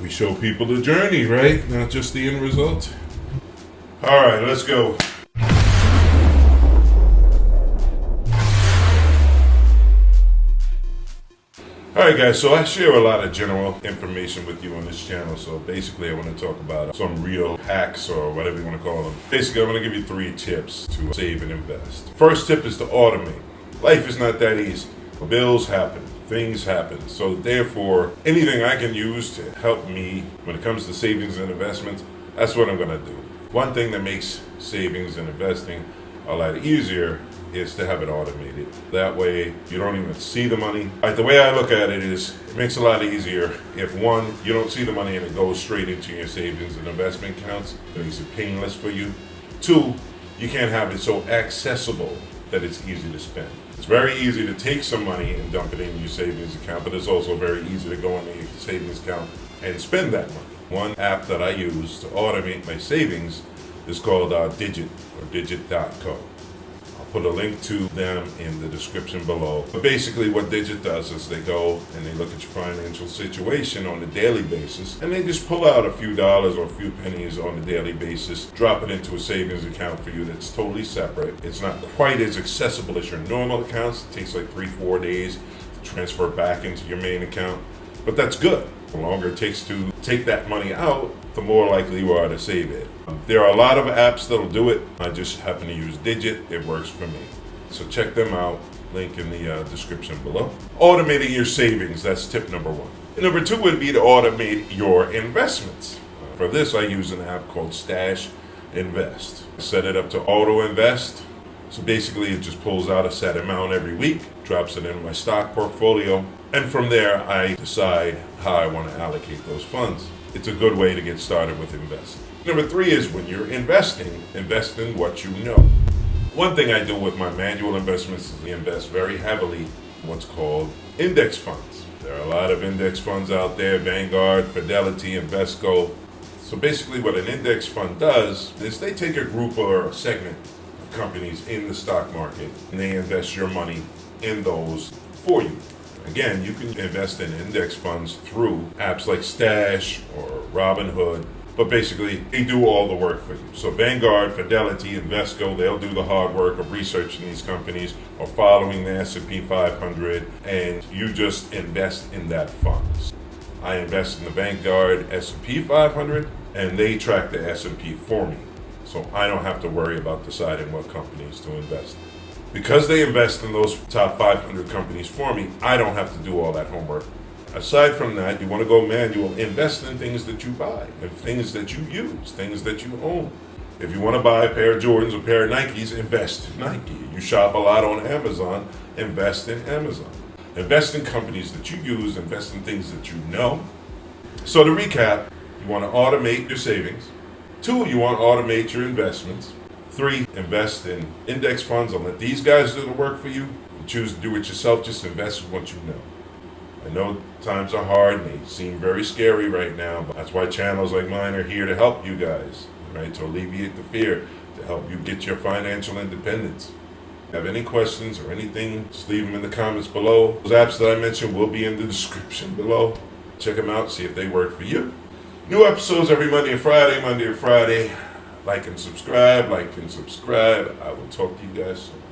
We show people the journey, right? Not just the end result. All right, let's go. Alright guys, so I share a lot of general information with you on this channel. So basically I want to talk about some real hacks or whatever you want to call them. Basically I'm going to give you 3 tips to save and invest. First tip is to automate. Life is not that easy. Bills happen, things happen. So therefore, anything I can use to help me when it comes to savings and investments, that's what I'm going to do. One thing that makes savings and investing a lot easier is to have it automated. That way you don't even see the money. The way I look at it is it makes it a lot easier if one, you don't see the money and it goes straight into your savings and investment accounts. It makes it painless for you. 2, you can't have it so accessible that it's easy to spend. It's very easy to take some money and dump it in your savings account, but it's also very easy to go into your savings account and spend that money. One app that I use to automate my savings is called Digit or digit.co. Put a link to them in the description below. But basically what Digit does is they go and they look at your financial situation on a daily basis and they just pull out a few dollars or a few pennies on a daily basis, drop it into a savings account for you that's totally separate. It's not quite as accessible as your normal accounts. It takes like 3-4 days to transfer back into your main account, but that's good. The longer it takes to take that money out, the more likely you are to save it. There are a lot of apps that'll do it. I just happen to use Digit. It works for me. So check them out. Link in the description below. Automating your savings, that's tip number 1. And number 2 would be to automate your investments. For this, I use an app called Stash Invest. Set it up to auto invest. So basically it just pulls out a set amount every week, drops it into my stock portfolio, and from there I decide how I want to allocate those funds. It's a good way to get started with investing. Number 3 is when you're investing, invest in what you know. One thing I do with my manual investments is I invest very heavily in what's called index funds. There are a lot of index funds out there, Vanguard, Fidelity, Invesco. So basically what an index fund does is they take a group or a segment of companies in the stock market and they invest your money in those for you. Again, you can invest in index funds through apps like Stash or Robinhood, but basically they do all the work for you. So Vanguard, Fidelity, Invesco, they'll do the hard work of researching these companies or following the S&P 500, and you just invest in that fund. I invest in the Vanguard S&P 500, and they track the S&P for me. So I don't have to worry about deciding what companies to invest in. Because they invest in those top 500 companies for me, I don't have to do all that homework. Aside from that, you want to go manual, invest in things that you buy, and things that you use, things that you own. If you want to buy a pair of Jordans or a pair of Nikes, invest in Nike. You shop a lot on Amazon, invest in Amazon. Invest in companies that you use, invest in things that you know. So to recap, you want to automate your savings. 2, you want to automate your investments. 3, invest in index funds and let these guys do the work for you. If you choose to do it yourself, just invest in what you know. I know times are hard and they seem very scary right now, but that's why channels like mine are here to help you guys, right? To alleviate the fear, to help you get your financial independence. If you have any questions or anything, just leave them in the comments below. Those apps that I mentioned will be in the description below. Check them out, see if they work for you. New episodes every Monday and Friday. Like and subscribe. I will talk to you guys soon.